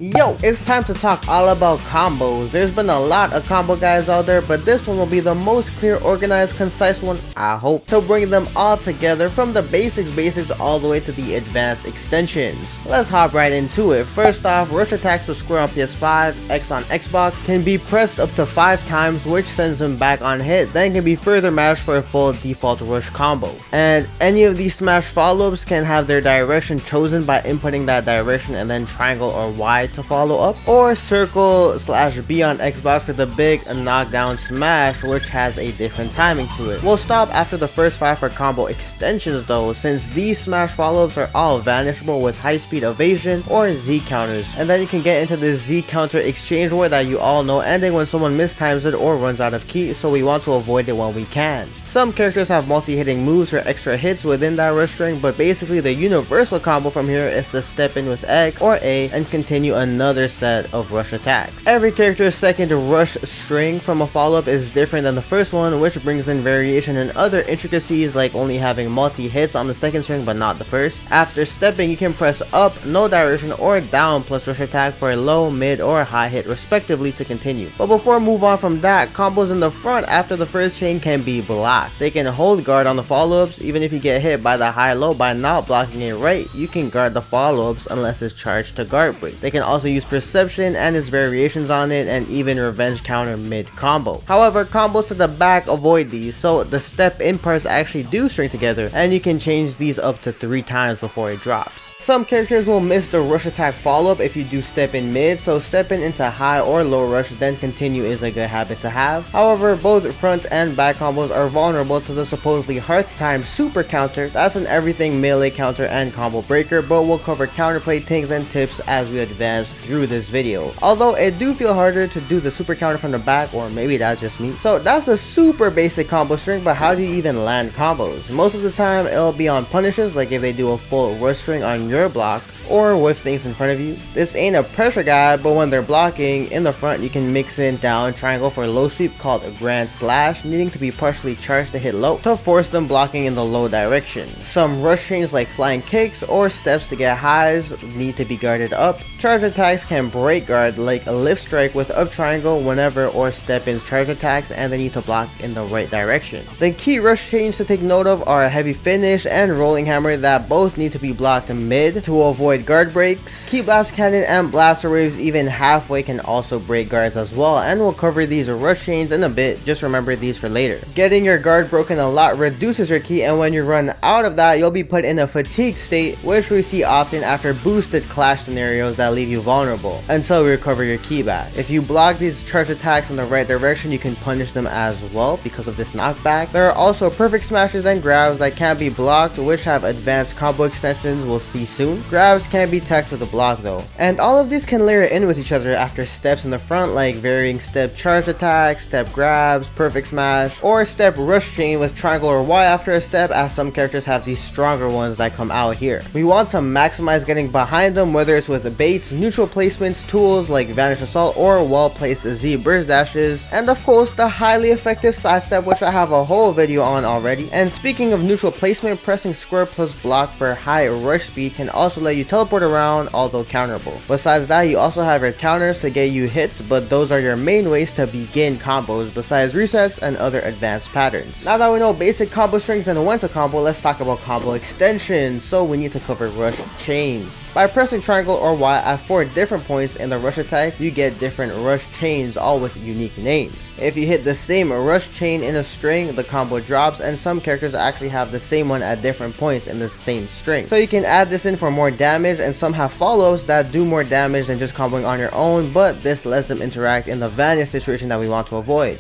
Yo, it's time to talk all about combos. There's been a lot of combo guys out there, but this one will be the most clear, organized, concise one, I hope, to bring them all together from the basics all the way to the advanced extensions. Let's hop right into it. First off, rush attacks with square on PS5, X on Xbox can be pressed up to 5 times, which sends them back on hit, then can be further mashed for a full default rush combo. And any of these smash follow-ups can have their direction chosen by inputting that direction and then triangle or Y to follow up, or circle/B on Xbox for the big knockdown smash, which has a different timing to it. We'll stop after the first 5 for combo extensions though, since these smash follow-ups are all vanishable with high speed evasion or Z counters, and then you can get into the Z counter exchange war that you all know, ending when someone mistimes it or runs out of ki, so we want to avoid it when we can. Some characters have multi-hitting moves or extra hits within that rush string, but basically the universal combo from here is to step in with X or A and continue another set of rush attacks. Every character's second rush string from a follow-up is different than the first one, which brings in variation and other intricacies like only having multi-hits on the second string but not the first. After stepping, you can press up, no direction, or down plus rush attack for a low, mid, or high hit respectively to continue. But before we move on from that, combos in the front after the first chain can be blocked. They can hold guard on the follow-ups. Even if you get hit by the high-low by not blocking it right, you can guard the follow-ups unless it's charged to guard break. They can also use perception and its variations on it, and even revenge counter mid combo. However, combos to the back avoid these, so the step in parts actually do string together, and you can change these up to 3 times before it drops. Some characters will miss the rush attack follow-up if you do step in mid, so stepping into high or low rush then continue is a good habit to have. However, both front and back combos are vulnerable to the supposedly hard to time super counter. That's an everything melee counter and combo breaker, but we'll cover counterplay things and tips as we advance through this video. Although it do feel harder to do the super counter from the back, or maybe that's just me. So that's a super basic combo string, but how do you even land combos? Most of the time it'll be on punishes, like if they do a full rush string on your block or with things in front of you. This ain't a pressure guide, but when they're blocking in the front, you can mix in down triangle for a low sweep called a grand slash, needing to be partially charged to hit low to force them blocking in the low direction. Some rush chains like flying kicks or steps to get highs need to be guarded up. Charge attacks can break guard like a lift strike with up triangle whenever, or step in charge attacks, and they need to block in the right direction. The key rush chains to take note of are heavy finish and rolling hammer that both need to be blocked mid to avoid guard breaks. Key blast cannon and blaster waves even halfway can also break guards as well, and we'll cover these rush chains in a bit, just remember these for later. Getting your guard broken a lot reduces your ki, and when you run out of that, you'll be put in a fatigued state, which we see often after boosted clash scenarios that leave you vulnerable until we recover your ki back. If you block these charge attacks in the right direction, you can punish them as well because of this knockback. There are also perfect smashes and grabs that can't be blocked, which have advanced combo extensions we'll see soon. Grabs can be teched with a block though, and all of these can layer in with each other after steps in the front, like varying step charge attacks, step grabs, perfect smash, or step rush chain with triangle or Y after a step, as some characters have these stronger ones that come out here. We want to maximize getting behind them, whether it's with baits, neutral placements, tools like vanish assault, or well placed Z burst dashes, and of course the highly effective sidestep, which I have a whole video on already. And speaking of neutral placement, pressing square plus block for high rush speed can also let you teleport around, although counterable. Besides that, you also have your counters to get you hits, but those are your main ways to begin combos besides resets and other advanced patterns. Now that we know basic combo strings and when to combo, let's talk about combo extensions. So we need to cover rush chains. By pressing triangle or Y at 4 different points in the rush attack, you get different rush chains, all with unique names. If you hit the same rush chain in a string, the combo drops, and some characters actually have the same one at different points in the same string. So you can add this in for more damage, and some have follows that do more damage than just comboing on your own, but this lets them interact in the vanish situation that we want to avoid.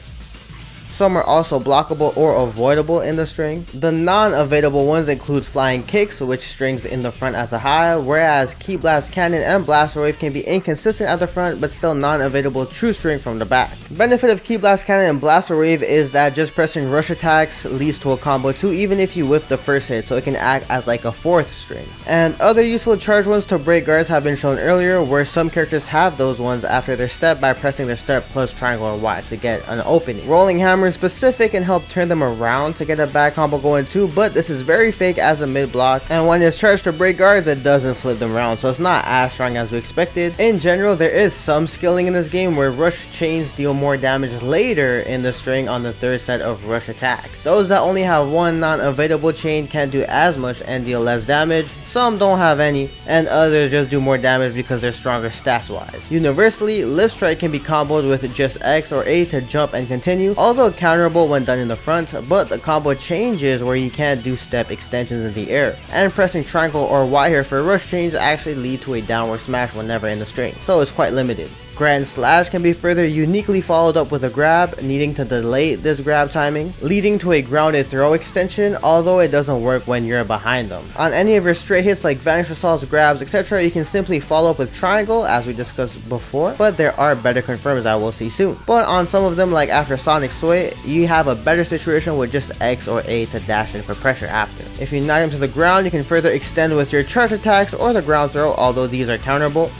Some are also blockable or avoidable in the string. The non-available ones include flying kicks, which strings in the front as a high, whereas key blast cannon and blaster wave can be inconsistent at the front but still non-available true string from the back. Benefit of key blast cannon and blaster wave is that just pressing rush attacks leads to a combo too, even if you whiff the first hit, so it can act as like a 4th string. And other useful charge ones to break guards have been shown earlier, where some characters have those ones after their step by pressing their step plus triangle or Y to get an opening. Rolling hammer in specific and help turn them around to get a bad combo going too, but this is very fake as a mid block, and when it's charged to break guards, it doesn't flip them around, so it's not as strong as we expected. In general, there is some skilling in this game where rush chains deal more damage later in the string on the third set of rush attacks. Those that only have one non-evadable chain can't do as much and deal less damage, some don't have any, and others just do more damage because they're stronger stats wise. Universally, lift strike can be comboed with just X or A to jump and continue, although counterable when done in the front, but the combo changes where you can't do step extensions in the air, and pressing triangle or Y here for rush chains actually lead to a downward smash whenever in the string, so it's quite limited. Grand Slash can be further uniquely followed up with a grab, needing to delay this grab timing, leading to a grounded throw extension, although it doesn't work when you're behind them. On any of your straight hits like vanish assaults, grabs, etc., you can simply follow up with triangle as we discussed before, but there are better confirms I will see soon. But on some of them, like after Sonic Sway, you have a better situation with just X or A to dash in for pressure after. If you knock him to the ground, you can further extend with your charge attacks or the ground throw, although these are counterable.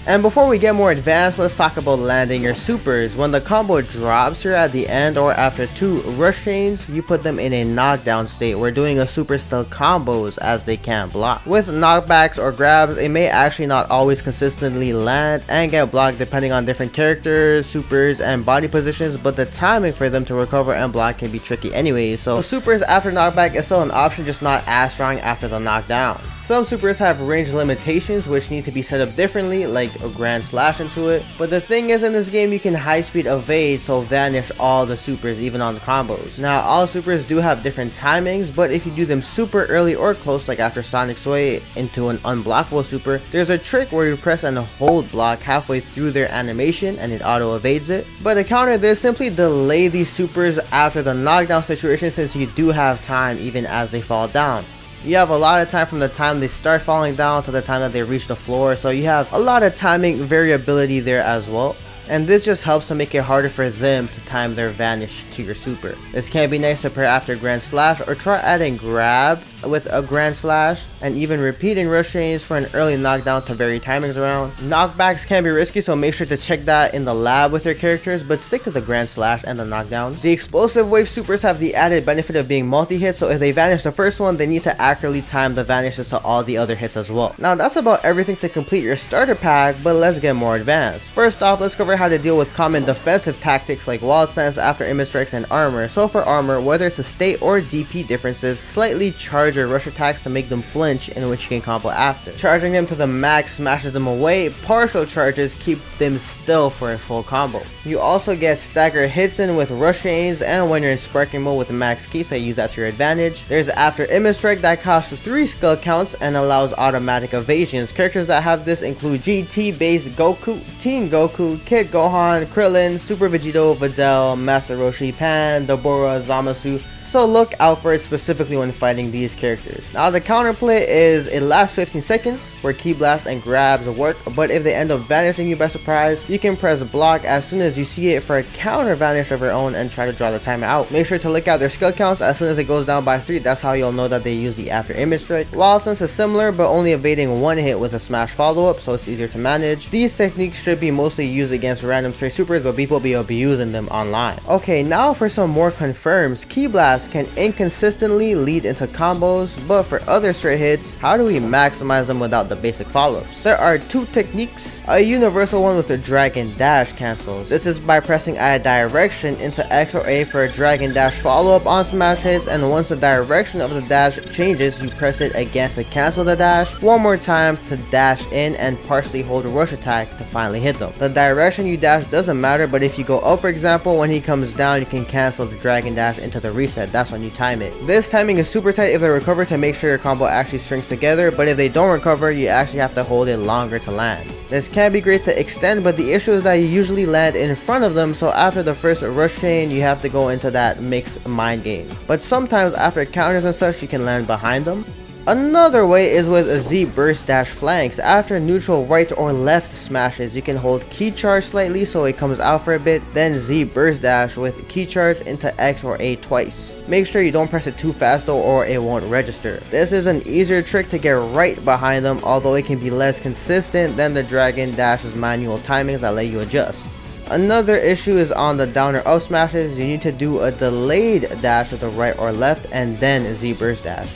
And before we get more advanced, let's talk about landing your supers. When the combo drops here at the end or after 2 rush chains, you put them in a knockdown state where doing a super still combos as they can't block. With knockbacks or grabs, it may actually not always consistently land and get blocked depending on different characters, supers, and body positions, but the timing for them to recover and block can be tricky anyways, so supers after knockback is still an option, just not as strong after the knockdown. Some supers have range limitations which need to be set up differently, like a Grand Slash into it, but the thing is in this game you can high speed evade, so vanish all the supers even on the combos. Now all supers do have different timings, but if you do them super early or close like after Sonic Sway into an unblockable super, there's a trick where you press and hold block halfway through their animation and it auto evades it. But to counter this, simply delay these supers after the knockdown situation since you do have time even as they fall down. You have a lot of time from the time they start falling down to the time that they reach the floor, so you have a lot of timing variability there as well. And this just helps to make it harder for them to time their vanish to your super. This can be nice to pair after Grand Slash or try adding grab with a Grand Slash and even repeating rush chains for an early knockdown to vary timings around. Knockbacks can be risky, so make sure to check that in the lab with your characters, but stick to the Grand Slash and the knockdowns. The explosive wave supers have the added benefit of being multi-hit, so if they vanish the first one, they need to accurately time the vanishes to all the other hits as well. Now that's about everything to complete your starter pack, but let's get more advanced. First off, let's cover how to deal with common defensive tactics like wall sense, after image strikes, and armor. So for armor, whether it's a state or DP differences, slightly charge your rush attacks to make them flinch, in which you can combo after. Charging them to the max smashes them away, partial charges keep them still for a full combo. You also get stagger hits in with rush chains, and when you're in sparking mode with the max key, so use that to your advantage. There's after image strike that costs 3 skill counts and allows automatic evasions. Characters that have this include GT based Goku, Teen Goku, Kid Gohan, Krillin, Super Vegito, Videl, Master Roshi, Pan, Deborah, Zamasu, so look out for it specifically when fighting these characters. Now the counterplay is it lasts 15 seconds where key blasts and grabs work, but if they end up vanishing you by surprise, you can press block as soon as you see it for a counter vanish of your own and try to draw the timer out. Make sure to look out their skill counts as soon as it goes down by 3, that's how you'll know that they use the after image strike. Wall sense is similar but only evading 1 hit with a smash follow up, so it's easier to manage. These techniques should be mostly used against random straight supers, but people be abusing them online. Okay, now for some more confirms. Key blast can inconsistently lead into combos, but for other straight hits, how do we maximize them without the basic follow-ups? There are 2 techniques. A universal one with a drag and dash cancels. This is by pressing a direction into X or A for a drag and dash follow-up on smash hits, and once the direction of the dash changes, you press it again to cancel the dash, one more time to dash in and partially hold a rush attack to finally hit them. The direction you dash doesn't matter, but if you go up, for example, when he comes down, you can cancel the drag and dash into the reset. That's when you time it. This timing is super tight if they recover to make sure your combo actually strings together, but if they don't recover, you actually have to hold it longer to land. This can be great to extend, but the issue is that you usually land in front of them, so after the first rush chain, you have to go into that mixed mind game. But sometimes after counters and such, you can land behind them. Another way is with a Z burst dash flanks. After neutral right or left smashes, you can hold key charge slightly so it comes out for a bit, then Z burst dash with key charge into X or A twice. Make sure you don't press it too fast though or it won't register. This is an easier trick to get right behind them, although it can be less consistent than the Dragon Dash's manual timings that let you adjust. Another issue is on the down or up smashes. You need to do a delayed dash to the right or left and then Z burst dash.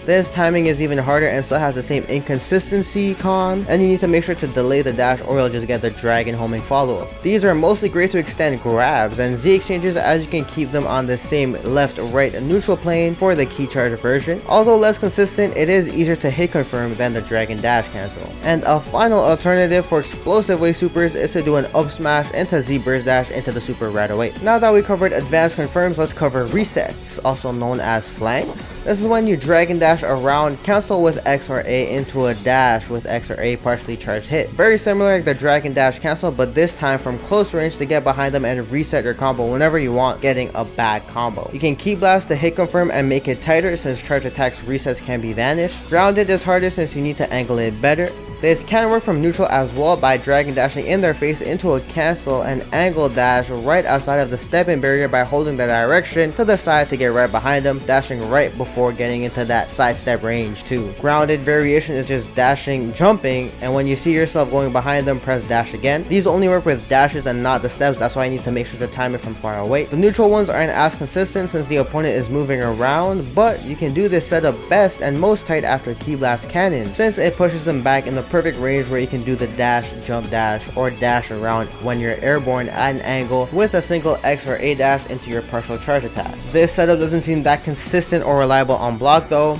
This timing is even harder and still has the same inconsistency con, and you need to make sure to delay the dash or you'll just get the dragon homing follow-up. These are mostly great to extend grabs and Z exchanges, as you can keep them on the same left-right neutral plane for the key charge version. Although less consistent, it is easier to hit confirm than the dragon dash cancel. And a final alternative for explosive wave supers is to do an up smash into Z burst dash into the super right away. Now that we covered advanced confirms, let's cover resets, also known as flanks. This is when you dragon dash around, cancel with X or A into a dash with X or A partially charged hit. Very similar like the dragon dash cancel, but this time from close range to get behind them and reset your combo whenever you want, getting a bad combo. You can key blast to hit confirm and make it tighter since charge attacks resets can be vanished. Grounded is harder since you need to angle it better. This can work from neutral as well by dragon dashing in their face into a cancel and angle dash right outside of the step-in barrier by holding the direction to the side to get right behind them, dashing right before getting into that sidestep range too. Grounded variation is just dashing, jumping, and when you see yourself going behind them, press dash again. These only work with dashes and not the steps, that's why I need to make sure to time it from far away. The neutral ones aren't as consistent since the opponent is moving around, but you can do this setup best and most tight after key blast cannon since it pushes them back in the perfect range where you can do the dash, jump dash, or dash around when you're airborne at an angle with a single X or A dash into your partial charge attack. This setup doesn't seem that consistent or reliable on block though.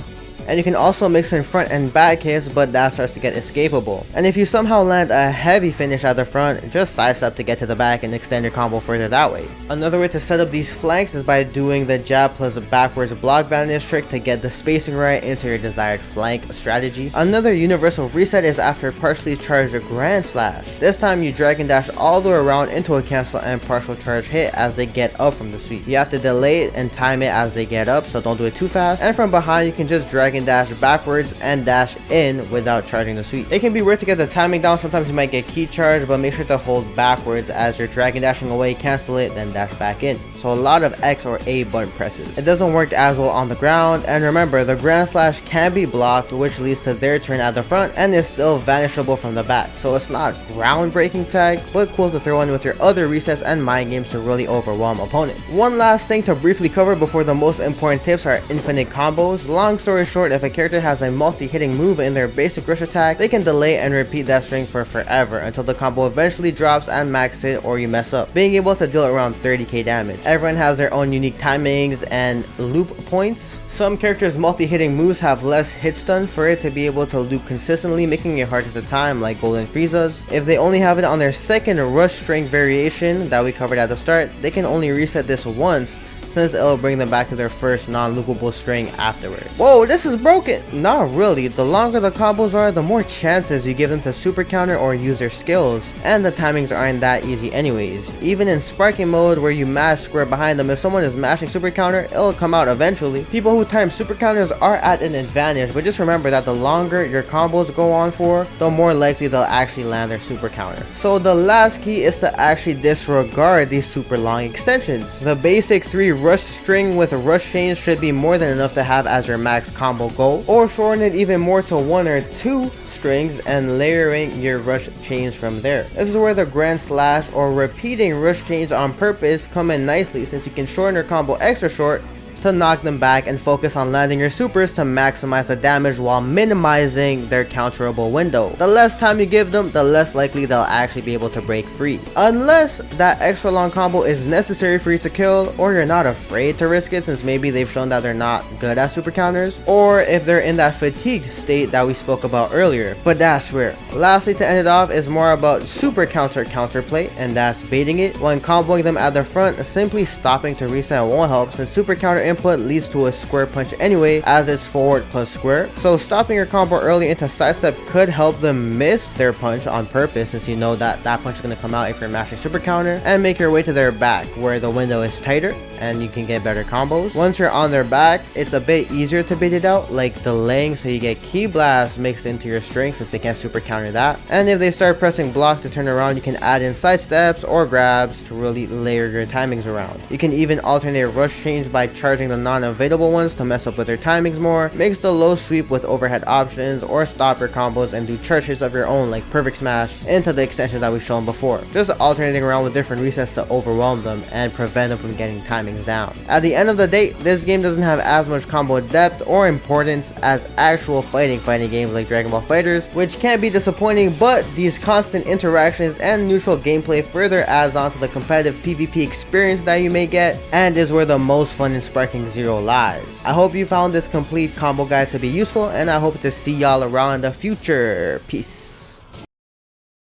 And you can also mix in front and back hits, but that starts to get escapable. And if you somehow land a heavy finish at the front, just sidestep to get to the back and extend your combo further that way. Another way to set up these flanks is by doing the jab plus backwards block vanish trick to get the spacing right into your desired flank strategy. Another universal reset is after partially charged grand slash. This time you dragon dash all the way around into a cancel and partial charge hit as they get up from the sweep. You have to delay it and time it as they get up, so don't do it too fast. And from behind you can just dragon dash backwards and dash in without charging the sweep. It can be weird to get the timing down. Sometimes you might get key charge, but make sure to hold backwards as you're dragon dashing away, cancel it, then dash back in. So a lot of X or A button presses. It doesn't work as well on the ground, and remember the grand slash can be blocked, which leads to their turn at the front and is still vanishable from the back. So it's not groundbreaking tag, but cool to throw in with your other resets and mind games to really overwhelm opponents. One last thing to briefly cover before the most important tips are infinite combos. Long story short, if a character has a multi-hitting move in their basic rush attack, they can delay and repeat that string for forever until the combo eventually drops and max hit or you mess up, being able to deal around 30k damage. Everyone has their own unique timings and loop points. Some characters' multi-hitting moves have less hit stun for it to be able to loop consistently, making it harder to time, like Golden Frieza's. If they only have it on their second rush string variation that we covered at the start, they can only reset this once, since it'll bring them back to their first non-loopable string afterwards. Whoa, this is broken! Not really. The longer the combos are, the more chances you give them to super counter or use their skills, and the timings aren't that easy anyways. Even in sparking mode where you mash square behind them, if someone is mashing super counter, it'll come out eventually. People who time super counters are at an advantage, but just remember that the longer your combos go on for, the more likely they'll actually land their super counter. So the last key is to actually disregard these super long extensions. The basic 3 rush string with a rush chain should be more than enough to have as your max combo goal, or shorten it even more to 1 or 2 strings and layering your rush chains from there. This is where the grand slash or repeating rush chains on purpose come in nicely, since you can shorten your combo extra short to knock them back and focus on landing your supers to maximize the damage while minimizing their counterable window. The less time you give them, the less likely they'll actually be able to break free. Unless that extra long combo is necessary for you to kill, or you're not afraid to risk it since maybe they've shown that they're not good at super counters, or if they're in that fatigued state that we spoke about earlier, but that's rare. Lastly, to end it off is more about super counterplay, and that's baiting it. When comboing them at the front, simply stopping to reset won't help since super counter input leads to a square punch anyway, as it's forward plus square. So stopping your combo early into sidestep could help them miss their punch on purpose, since you know that that punch is going to come out if you're mashing super counter, and make your way to their back where the window is tighter and you can get better combos. Once you're on their back, it's a bit easier to bait it out, like delaying so you get key blast mixed into your string since they can't super counter that. And if they start pressing block to turn around, you can add in side steps or grabs to really layer your timings around. You can even alternate rush change by charging charging the non-available ones to mess up with their timings more, makes the low sweep with overhead options, or stop your combos and do charge hits of your own like perfect smash into the extensions that we've shown before, just alternating around with different resets to overwhelm them and prevent them from getting timings down. At the end of the day, this game doesn't have as much combo depth or importance as actual fighting games like Dragon Ball FighterZ, which can be disappointing, but these constant interactions and neutral gameplay further adds on to the competitive PvP experience that you may get, and is where the most fun in Sparking Zero lies. I hope you found this complete combo guide to be useful, and I hope to see y'all around in the future. Peace.